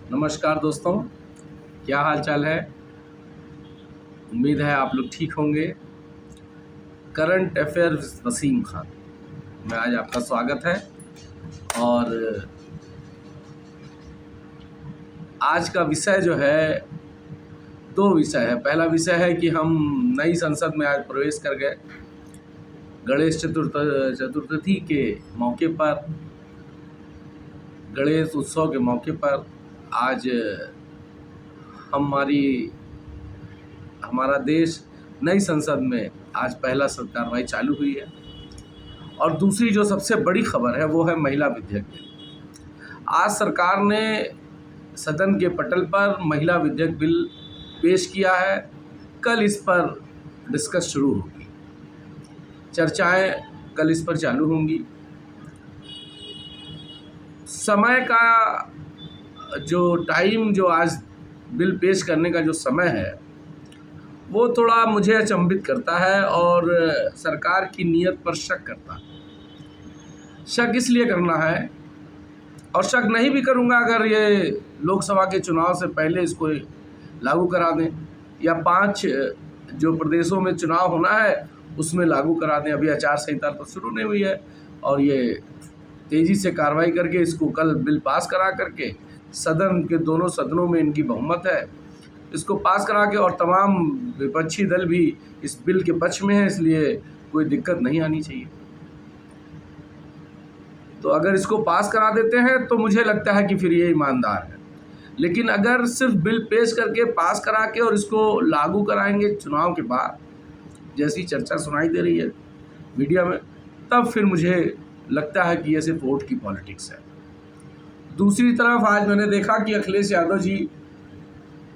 नमस्कार दोस्तों, क्या हाल चाल है। उम्मीद है आप लोग ठीक होंगे। करंट अफेयर वसीम खान में आज आपका स्वागत है। और आज का विषय जो है, दो विषय है। पहला विषय है कि हम नई संसद में आज प्रवेश कर गए। गणेश चतुर्थी के मौके पर, गणेश उत्सव के मौके पर आज हमारा देश नई संसद में आज पहला कार्रवाई चालू हुई है। और दूसरी जो सबसे बड़ी खबर है वो है महिला विधेयक बिल। आज सरकार ने सदन के पटल पर महिला विधेयक बिल पेश किया है। कल इस पर डिस्कस शुरू होगी, चर्चाएं कल इस पर चालू होंगी। समय का जो टाइम, जो आज बिल पेश करने का जो समय है, वो थोड़ा मुझे अचंभित करता है और सरकार की नीयत पर शक करता है। शक इसलिए करना है, और शक नहीं भी करूंगा अगर ये लोकसभा के चुनाव से पहले इसको लागू करा दें, या 5 जो प्रदेशों में चुनाव होना है उसमें लागू करा दें। अभी आचार संहिता तो शुरू नहीं हुई है, और ये तेज़ी से कार्रवाई करके इसको कल बिल पास करा करके, सदन के दोनों सदनों में इनकी बहुमत है, इसको पास करा के, और तमाम विपक्षी दल भी इस बिल के पक्ष में है, इसलिए कोई दिक्कत नहीं आनी चाहिए। तो अगर इसको पास करा देते हैं तो मुझे लगता है कि फिर ये ईमानदार है। लेकिन अगर सिर्फ बिल पेश करके पास करा के और इसको लागू कराएंगे चुनाव के बाद, जैसी चर्चा सुनाई दे रही है मीडिया में, तब फिर मुझे लगता है कि ये सिर्फ वोट की पॉलिटिक्स है। दूसरी तरफ आज मैंने देखा कि अखिलेश यादव जी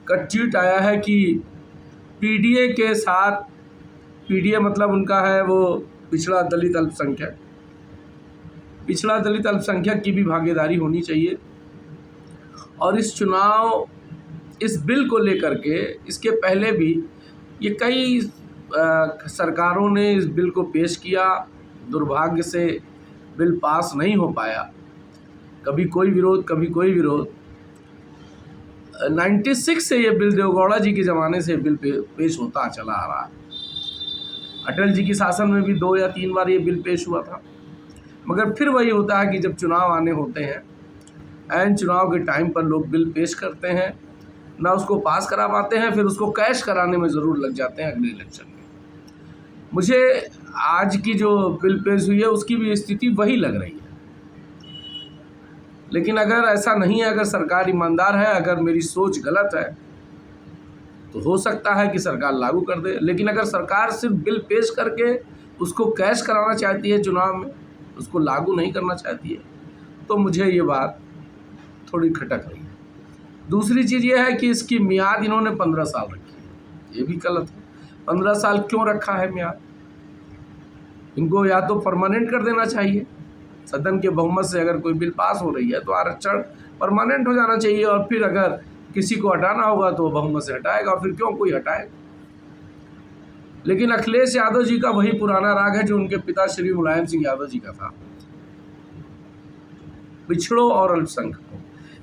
का ट्वीट आया है कि पीडीए के साथ, पीडीए मतलब उनका है वो पिछड़ा दलित अल्पसंख्यक की भी भागीदारी होनी चाहिए। और इस बिल को लेकर के, इसके पहले भी ये कई सरकारों ने इस बिल को पेश किया। दुर्भाग्य से बिल पास नहीं हो पाया, कभी कोई विरोध, कभी कोई विरोध। 96 से ये बिल, देवगौड़ा जी के ज़माने से बिल पेश होता चला आ रहा है। अटल जी की शासन में भी 2 या 3 बार ये बिल पेश हुआ था। मगर फिर वही होता है कि जब चुनाव आने होते हैं, ऐन चुनाव के टाइम पर लोग बिल पेश करते हैं, ना उसको पास करा पाते हैं, फिर उसको कैश कराने में ज़रूर लग जाते हैं अगले इलेक्शन में। मुझे आज की जो बिल पेश हुई है उसकी भी स्थिति वही लग रही है। लेकिन अगर ऐसा नहीं है, अगर सरकार ईमानदार है, अगर मेरी सोच गलत है, तो हो सकता है कि सरकार लागू कर दे। लेकिन अगर सरकार सिर्फ बिल पेश करके उसको कैश कराना चाहती है चुनाव में, उसको लागू नहीं करना चाहती है, तो मुझे ये बात थोड़ी खटक रही है। दूसरी चीज़ ये है कि इसकी मियाद इन्होंने 15 साल रखी है, ये भी गलत है। 15 साल क्यों रखा है मियाद? इनको या तो परमानेंट कर देना चाहिए। सदन के बहुमत से अगर कोई बिल पास हो रही है तो आरक्षण परमानेंट हो जाना चाहिए, और फिर अगर किसी को हटाना होगा तो बहुमत से हटाएगा, और फिर क्यों कोई हटाएगा। लेकिन अखिलेश यादव जी का वही पुराना राग है जो उनके पिता श्री मुलायम सिंह यादव जी का था, पिछड़ों और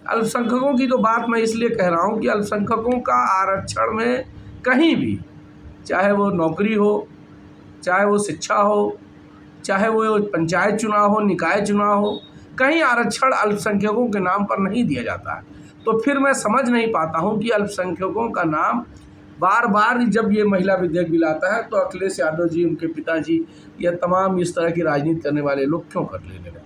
अल्पसंख्यकों की तो बात मैं इसलिए कह रहा हूँ कि अल्पसंख्यकों का आरक्षण में कहीं भी, चाहे वो नौकरी हो, चाहे वो शिक्षा हो, चाहे वो पंचायत चुनाव हो, निकाय चुनाव हो, कहीं आरक्षण अल्पसंख्यकों के नाम पर नहीं दिया जाता है। तो फिर मैं समझ नहीं पाता हूँ कि अल्पसंख्यकों का नाम बार बार, जब ये महिला विधेयक बिल आता है तो अखिलेश यादव जी, उनके पिताजी, या तमाम इस तरह की राजनीति करने वाले लोग क्यों कर लेने लगते हैं।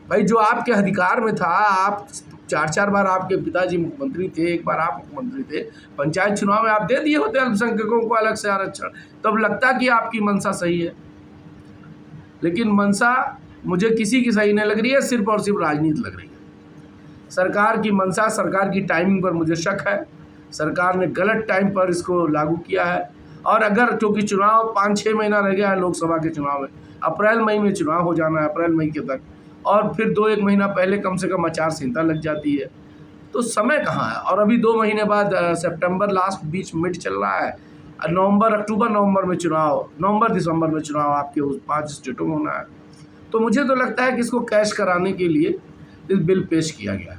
भाई, जो आपके अधिकार में था, आप 4 बार आपके पिताजी मुख्यमंत्री थे, 1 बार आप मुख्यमंत्री थे, पंचायत चुनाव में आप दे दिए होते अल्पसंख्यकों को अलग से आरक्षण, तब लगता कि आपकी मंशा सही है। लेकिन मंशा मुझे किसी की सही नहीं लग रही है, सिर्फ और सिर्फ राजनीति लग रही है। सरकार की मंशा, सरकार की टाइमिंग पर मुझे शक है। सरकार ने गलत टाइम पर इसको लागू किया है। और अगर, क्योंकि चुनाव 5-6 महीना रह गया है लोकसभा के चुनाव में, अप्रैल मई में चुनाव हो जाना है, अप्रैल मई के तक, और फिर 2-1 महीना पहले कम से कम आचार संहिता लग जाती है, तो समय कहाँ है। और अभी 2 महीने बाद सितंबर लास्ट, बीच मिड चल रहा है, अक्टूबर नवंबर में चुनाव, नवंबर दिसंबर में चुनाव आपके उस 5 स्टेटों में होना है। तो मुझे तो लगता है कि इसको कैश कराने के लिए इस बिल पेश किया गया है।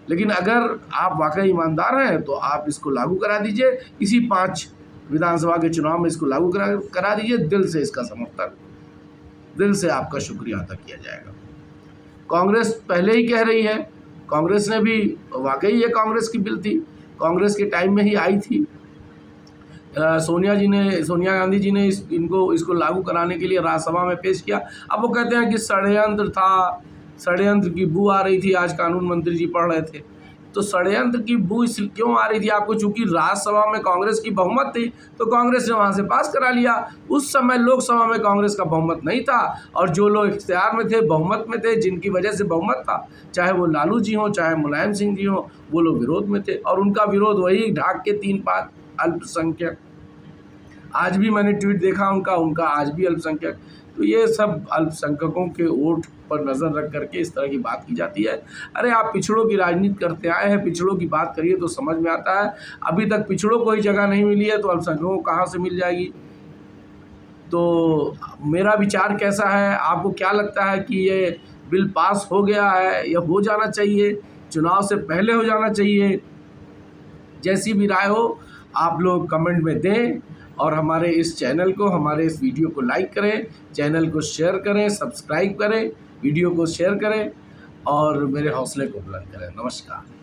लेकिन अगर आप वाकई ईमानदार हैं तो आप इसको लागू करा दीजिए, इसी 5 विधानसभा के चुनाव में इसको लागू करा दीजिए। दिल से इसका समर्थन, दिल से आपका शुक्रिया अदा किया जाएगा। कांग्रेस पहले ही कह रही है, कांग्रेस ने भी, वाकई ये कांग्रेस की बिल थी, कांग्रेस के टाइम में ही आई थी। सोनिया गांधी जी ने इसको लागू कराने के लिए राज्यसभा में पेश किया। अब वो कहते हैं कि षड्यंत्र था, षड्यंत्र की बू आ रही थी। आज कानून मंत्री जी पढ़ रहे थे, तो षड्यंत्र की बू इसलिए क्यों आ रही थी आपको? चूंकि राज्यसभा में कांग्रेस की बहुमत थी तो कांग्रेस ने वहाँ से पास करा लिया। उस समय लोकसभा में कांग्रेस का बहुमत नहीं था, और जो लोग इख्तियार में थे, बहुमत में थे, जिनकी वजह से बहुमत था, चाहे वो लालू जी हों, चाहे मुलायम सिंह जी हों, वो लोग विरोध में थे। और उनका विरोध वही ढाक के 3-5 अल्पसंख्यक। आज भी मैंने ट्वीट देखा उनका आज भी अल्पसंख्यक। तो ये सब अल्पसंख्यकों के वोट पर नज़र रख करके इस तरह की बात की जाती है। अरे आप पिछड़ों की राजनीति करते आए हैं, पिछड़ों की बात करिए तो समझ में आता है। अभी तक पिछड़ों को ही जगह नहीं मिली है तो अल्पसंख्यकों को कहाँ से मिल जाएगी? तो मेरा विचार कैसा है, आपको क्या लगता है कि ये बिल पास हो गया है या हो जाना चाहिए, चुनाव से पहले हो जाना चाहिए? जैसी भी राय हो आप लोग कमेंट में दें, और हमारे इस चैनल को, हमारे इस वीडियो को लाइक करें, चैनल को शेयर करें, सब्सक्राइब करें, वीडियो को शेयर करें और मेरे हौसले को बुलंद करें। नमस्कार।